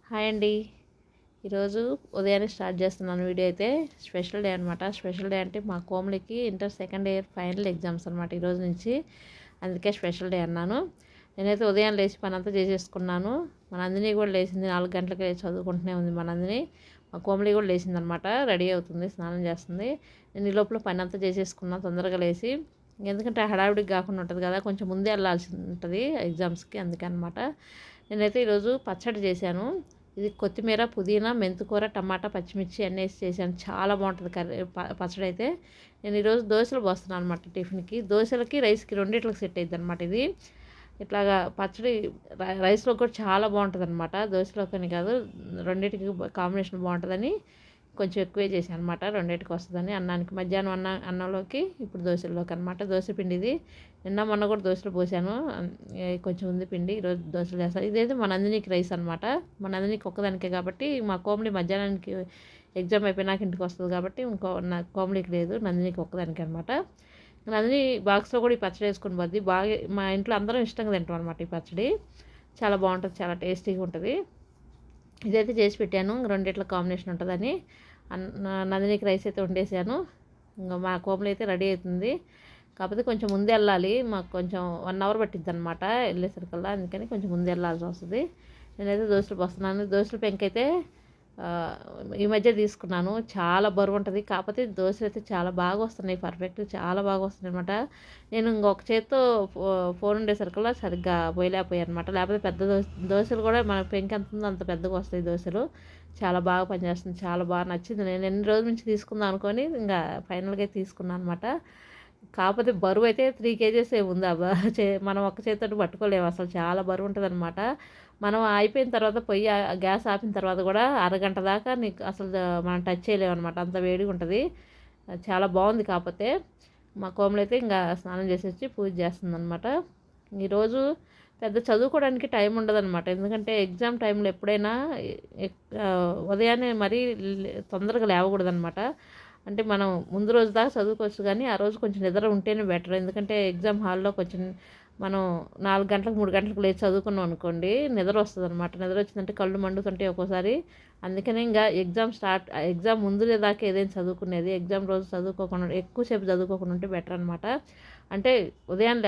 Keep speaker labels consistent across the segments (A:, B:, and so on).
A: Hi అండి. ఈరోజు ఉదయాన్నే స్టార్ట్ చేస్తున్నాను వీడియో అయితే. స్పెషల్ డే అనమాట. స్పెషల్ డే అంటే మా కోమలికి inter second year final exams అనమాట ఈరోజు నుంచి. అందుకే స్పెషల్ డే అన్నాను. నేనైతే ఉదయం లేచి పని అంతా చేసేసుకున్నాను. మా నందిని కూడా లేచింది, 4 గంటలకి లేచి చదువుకుంటూనే ఉంది మా నందిని. మా కోమలి కూడా లేచింది అనమాట, రెడీ అవుతుంది, స్నానం చేస్తుంది. నేను ఈ లోపల పని అంతా చేసేసుకున్నాను తొందరగా లేచి. ఎందుకంటే హడావిడికి కాకుండా ఉంటుంది కదా, కొంచెం ముందే వెళ్ళాల్సి ఉంటుంది ఎగ్జామ్స్కి, అందుకే అనమాట. నేనైతే ఈరోజు పచ్చడి చేశాను. ఇది కొత్తిమీర, పుదీనా, మెంతికూర, టమాటా, పచ్చిమిర్చి అన్నీ వేసి చేశాను. చాలా బాగుంటుంది కర్రీ పచ్చడి అయితే. నేను ఈరోజు దోశలు పోస్తున్నాను అనమాట టిఫిన్కి. దోశలకి రైస్కి రెండిట్లకి సెట్ అయ్యిద్ది అనమాట ఇది. ఇట్లాగా పచ్చడి రైస్లో కూడా చాలా బాగుంటుంది అనమాట. దోశలోకని కాదు, రెండింటికి కాంబినేషన్ బాగుంటుందని కొంచెం ఎక్కువే చేశాను అనమాట. రెండింటికి వస్తుందని అన్నానికి, మధ్యాహ్నం అన్నంలోకి, ఇప్పుడు దోశల్లోకి అనమాట. దోశ పిండిది నిన్న మొన్న కూడా దోశలు పోసాను, కొంచెం ఉంది పిండి. ఈరోజు దోశలు చేస్తాను. ఇదైతే మా నందినికి రైస్ అనమాట. మా నందినికి ఒక్కదానికే కాబట్టి, మా కోమలి మధ్యాహ్నానికి ఎగ్జామ్ అయిపోయినాక ఇంటికి వస్తుంది కాబట్టి ఇంకో నా కోమలికి లేదు, నందినికి ఒక్కదానికి అనమాట. నందిని బాక్స్లో కూడా ఈ పచ్చడి వేసుకుని పోద్ది. బాగా మా ఇంట్లో అందరం ఇష్టంగా తింటాం అనమాట ఈ పచ్చడి. చాలా బాగుంటుంది, చాలా టేస్టీగా ఉంటుంది. ఇదైతే చేసి పెట్టాను, రెండిట్ల కాంబినేషన్ ఉంటుందని. నందినికి రైస్ అయితే వండేసాను. ఇంకా మా కోమలి అయితే రెడీ అవుతుంది. కాకపోతే కొంచెం ముందే వెళ్ళాలి, మాకు కొంచెం 1 అవర్ పట్టిద్ది అనమాట వెళ్ళేసరికల్లా, అందుకని కొంచెం ముందే వెళ్ళాల్సి వస్తుంది. నేనైతే దోశలు పోస్తున్నాను. దోశల పెంకైతే ఈ మధ్య తీసుకున్నాను, చాలా బరువు ఉంటుంది. కాకపోతే దోశలు అయితే చాలా బాగా వస్తున్నాయి, పర్ఫెక్ట్, చాలా బాగా వస్తున్నాయి అనమాట. నేను ఇంకొక చేత్తో ఫోన్ ఉండేసరికల్లా సరిగ్గా పోయలేకపోయాను అనమాట. లేకపోతే పెద్ద దోశలు కూడా మన పెంక ఎంత ఉందో అంత పెద్దగా వస్తాయి దోశలు. చాలా బాగా పనిచేస్తుంది, చాలా బాగా నచ్చింది. నేను ఎన్ని రోజుల నుంచి తీసుకుందాం అనుకొని ఇంకా ఫైనల్గా తీసుకున్నాను అనమాట. కాకపోతే బరువు అయితే 3 కేజెస్ ఉంది. మనం ఒక్క చేతితో పట్టుకోలేము అసలు, చాలా బరువు ఉంటుంది అనమాట. మనం అయిపోయిన తర్వాత పొయ్యి గ్యాస్ ఆపిన తర్వాత కూడా అరగంట దాకా నీకు అసలు మనం టచ్ చేయలేము అనమాట, అంత వేడిగా ఉంటుంది. చాలా బాగుంది. కాకపోతే మా కోమలు అయితే ఇంకా స్నానం చేసి వచ్చి పూజ చేస్తుంది అనమాట. ఈరోజు పెద్ద చదువుకోవడానికి టైం ఉండదన్నమాట. ఎందుకంటే ఎగ్జామ్ టైంలో ఎప్పుడైనా ఉదయాన్నే మరీ తొందరగా లేవకూడదనమాట. అంటే మనం ముందు రోజు దాకా చదువుకోవచ్చు, కానీ ఆ రోజు కొంచెం నిద్ర ఉంటేనే బెటర్. ఎందుకంటే ఎగ్జామ్ హాల్లో కొంచెం మనం 4 గంటలకు 3 గంటలకు లేచి చదువుకున్నాం అనుకోండి, నిద్ర వస్తుంది అనమాట. నిద్ర వచ్చిందంటే కళ్ళు మండుతుంటాయి ఒక్కోసారి. అందుకనే ఇంకా ఎగ్జామ్ ముందు దాకా ఏదైనా చదువుకునేది, ఎగ్జామ్ రోజు చదువుకోకుండా ఎక్కువసేపు చదువుకోకుండా ఉంటే బెటర్ అనమాట. అంటే ఉదయం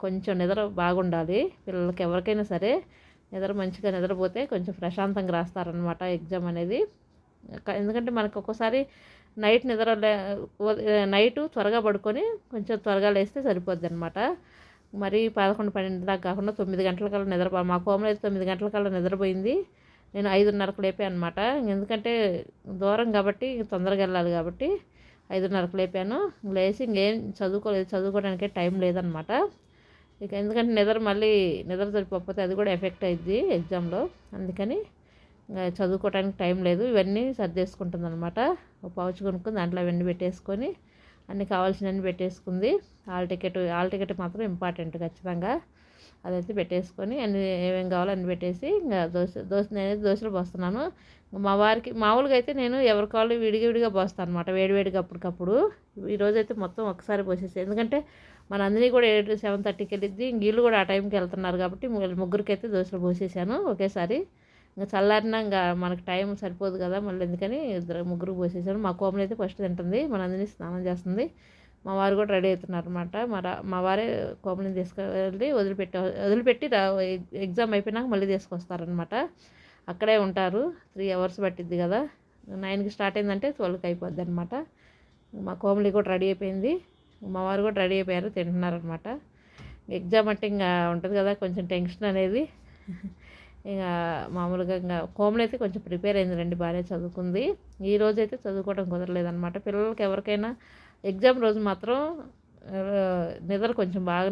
A: కొంచెం నిద్ర బాగుండాలి పిల్లలకి, ఎవరికైనా సరే. నిద్ర మంచిగా నిద్రపోతే కొంచెం ప్రశాంతంగా రాస్తారనమాట ఎగ్జామ్ అనేది. ఎందుకంటే మనకు ఒక్కోసారి నైటు త్వరగా పడుకొని కొంచెం త్వరగా లేస్తే సరిపోద్ది అనమాట. మరి 11, 12 దాకా కాకుండా 9 గంటలకల్లా మా కోమలు అయితే 9 గంటలకల్లా నిద్రపోయింది. నేను 5:30కు లేపాను అనమాట. ఎందుకంటే దూరం కాబట్టి, తొందరగా వెళ్ళాలి కాబట్టి 5:30కు లేపాను. లేచి ఇంకేం చదువుకోవడానికే టైం లేదనమాట. ఇక ఎందుకంటే నిద్ర సరిపోకపోతే అది కూడా ఎఫెక్ట్ అయ్యిద్ది ఎగ్జామ్లో. అందుకని చదువుకోవడానికి టైం లేదు. ఇవన్నీ సర్దేసుకుంటుంది అనమాట. ఒక పౌచ్ కొనుక్కొని దాంట్లో అవన్నీ పెట్టేసుకొని అన్నీ కావాల్సినవన్నీ పెట్టేసుకుంది. హాల్ టికెట్ మాత్రం ఇంపార్టెంట్ ఖచ్చితంగా. అదైతే పెట్టేసుకొని అన్ని ఏమేమి కావాలో అన్ని పెట్టేసి ఇంకా నేనైతే దోశలు పోస్తున్నాను. మా వారికి మామూలుగా అయితే నేను ఎవరి కాళ్ళు విడిగా పోస్తాను అనమాట, వేడివేడిగా అప్పటికప్పుడు. ఈరోజైతే మొత్తం ఒకసారి పోసేసి, ఎందుకంటే మన అందరినీ కూడా 7:30కి వెళ్ళిద్ది. వీళ్ళు కూడా ఆ టైంకి వెళ్తున్నారు కాబట్టి ముగ్గురికి అయితే దోశలు పోసేసాను ఒకేసారి. ఇంకా చల్లారినా ఇంకా మనకు టైం సరిపోదు కదా, మళ్ళీ ఎందుకని ముగ్గురు పోసేసాను. మా కోమలు అయితే ఫస్ట్ తింటుంది, మన అందరినీ స్నానం చేస్తుంది. మా వారు కూడా రెడీ అవుతున్నారు అనమాట. మా వారే కోమలిని తీసుకెళ్ళి వదిలిపెట్టి ఎగ్జామ్ అయిపోయినాక మళ్ళీ తీసుకొస్తారనమాట. అక్కడే ఉంటారు, 3 అవర్స్ పట్టిద్ది కదా. 9కి స్టార్ట్ అయిందంటే 12కి అయిపోద్ది అనమాట. మా కోమలి కూడా రెడీ అయిపోయింది, మా వారు కూడా రెడీ అయిపోయారు, తింటున్నారనమాట. ఎగ్జామ్ అంటే ఇంకా ఉంటుంది కదా కొంచెం టెన్షన్ అనేది. ఇంకా మామూలుగా ఇంకా కోమలి అయితే కొంచెం ప్రిపేర్ అయింది రండి, బాగానే చదువుకుంది. ఈ రోజు అయితే చదువుకోవడం కుదరలేదనమాట. పిల్లలకి ఎవరికైనా ఎగ్జామ్ రోజు మాత్రం నిద్ర కొంచెం బాగా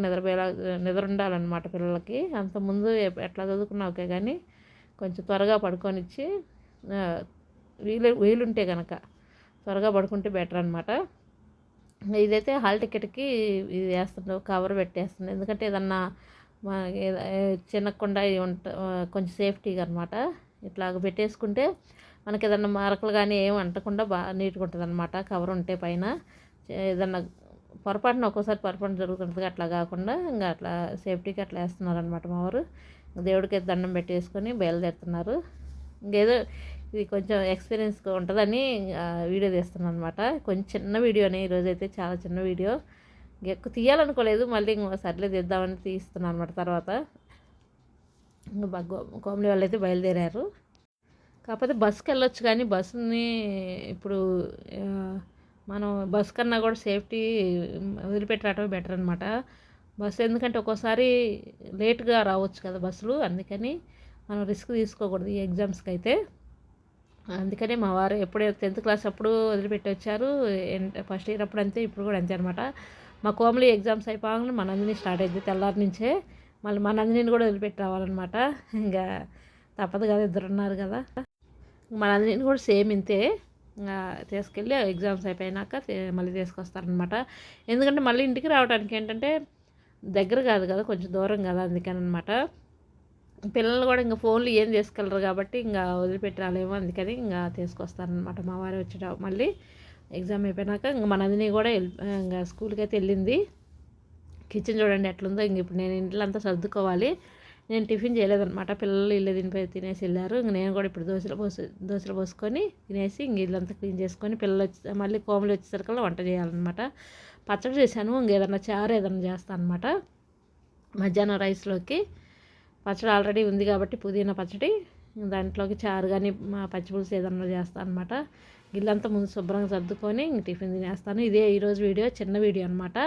A: నిద్ర ఉండాలన్నమాట పిల్లలకి. అంతకుముందు ఎట్లా చదువుకున్నా ఓకే, కానీ కొంచెం త్వరగా పడుకొనిచ్చి వీలుంటే కనుక త్వరగా పడుకుంటే బెటర్ అనమాట. ఇదైతే హాల్ టికెట్కి ఇది వేస్తుండే, కవర్ పెట్టేస్తుంది. ఎందుకంటే ఏదన్నా చిన్నకుండా కొంచెం సేఫ్టీగా అనమాట. ఇట్లాగ పెట్టేసుకుంటే మనకి ఏదన్నా మరకలు కానీ ఏమి అంటకుండా బాగా నీట్గా ఉంటుంది అనమాట, కవర్ ఉంటే పైన. ఏదన్నా ఒక్కోసారి పొరపాటున జరుగుతుంటుంది, అట్లా కాకుండా ఇంకా అట్లా సేఫ్టీకి అట్లా వేస్తున్నారు అనమాట మా వారు. దేవుడికి దండం పెట్టేసుకొని బయలుదేరుతున్నారు. ఇంకేదో ఇది కొంచెం ఎక్స్పీరియన్స్గా ఉంటుందని వీడియో తీస్తున్నాను అనమాట. కొంచెం చిన్న వీడియోనే ఈరోజైతే, చాలా చిన్న వీడియో. ఎక్కువ తీయాలనుకోలేదు, మళ్ళీ ఇంకో సర్లే తీద్దామని తీస్తున్నాను అనమాట. తర్వాత ఇంకా కోమలి వాళ్ళు అయితే బయలుదేరారు. కాకపోతే బస్సుకి వెళ్ళొచ్చు, కానీ బస్సుని ఇప్పుడు మనం బస్ కన్నా కూడా సేఫ్టీ వదిలిపెట్టి రావటమే బెటర్ అనమాట. బస్సు ఎందుకంటే ఒక్కోసారి లేట్గా రావచ్చు కదా బస్సులు, అందుకని మనం రిస్క్ తీసుకోకూడదు ఈ ఎగ్జామ్స్కి అయితే. అందుకని మా వారు ఎప్పుడే 10th క్లాస్ అప్పుడు వదిలిపెట్టి వచ్చారు, ఫస్ట్ ఇయర్ అప్పుడు అంతే, ఇప్పుడు కూడా అంతే అనమాట. మా కోమలి ఎగ్జామ్స్ అయిపోగానే మా నందిని స్టార్ట్ అయింది తెల్లారి నుంచే. మళ్ళీ మా నందిని కూడా వదిలిపెట్టి రావాలన్నమాట. ఇంకా తప్పదు కదా, ఇద్దరు ఉన్నారు కదా. మా నందిని కూడా సేమ్ ఇంతే, తీసుకెళ్ళి ఎగ్జామ్స్ అయిపోయినాక మళ్ళీ తీసుకొస్తారనమాట. ఎందుకంటే మళ్ళీ ఇంటికి రావడానికి ఏంటంటే దగ్గర కాదు కదా, కొంచెం దూరం కదా, అందుకని అనమాట. పిల్లలు కూడా ఇంకా ఫోన్లు ఏం తీసుకెళ్ళరు కాబట్టి ఇంకా వదిలిపెట్టి రాలేమో, అందుకని ఇంకా తీసుకొస్తారనమాట మా వారు వచ్చేట. మళ్ళీ ఎగ్జామ్ అయిపోయినాక ఇంకా మా నందిని కూడా ఇంకా స్కూల్కి అయితే వెళ్ళింది. కిచెన్ చూడండి ఎట్లుందో. ఇంక ఇప్పుడు నేను ఇంట్లో అంతా సర్దుకోవాలి. నేను టిఫిన్ చేయలేదనమాట, పిల్లలు ఇల్లు తినేసి వెళ్ళారు. ఇంక నేను కూడా ఇప్పుడు దోశలు పోసుకొని తినేసి ఇంక ఇల్లంతా క్లీన్ చేసుకొని పిల్లలు వచ్చి మళ్ళీ కోమలు వచ్చేసరికల్లా వంట చేయాలన్నమాట. పచ్చడి చేశాను, ఇంకేదన్నా చారు ఏదన్నా చేస్తాను అనమాట మధ్యాహ్నం రైస్లోకి. పచ్చడి ఆల్రెడీ ఉంది కాబట్టి పుదీనా పచ్చడి, దాంట్లోకి చారు కానీ పచ్చిపులుసు ఏదన్నా చేస్తాను అనమాట. ఇల్లంతా ముందు శుభ్రంగా సర్దుకొని ఇంక టిఫిన్ తినేస్తాను. ఇదే ఈరోజు వీడియో, చిన్న వీడియో అనమాట.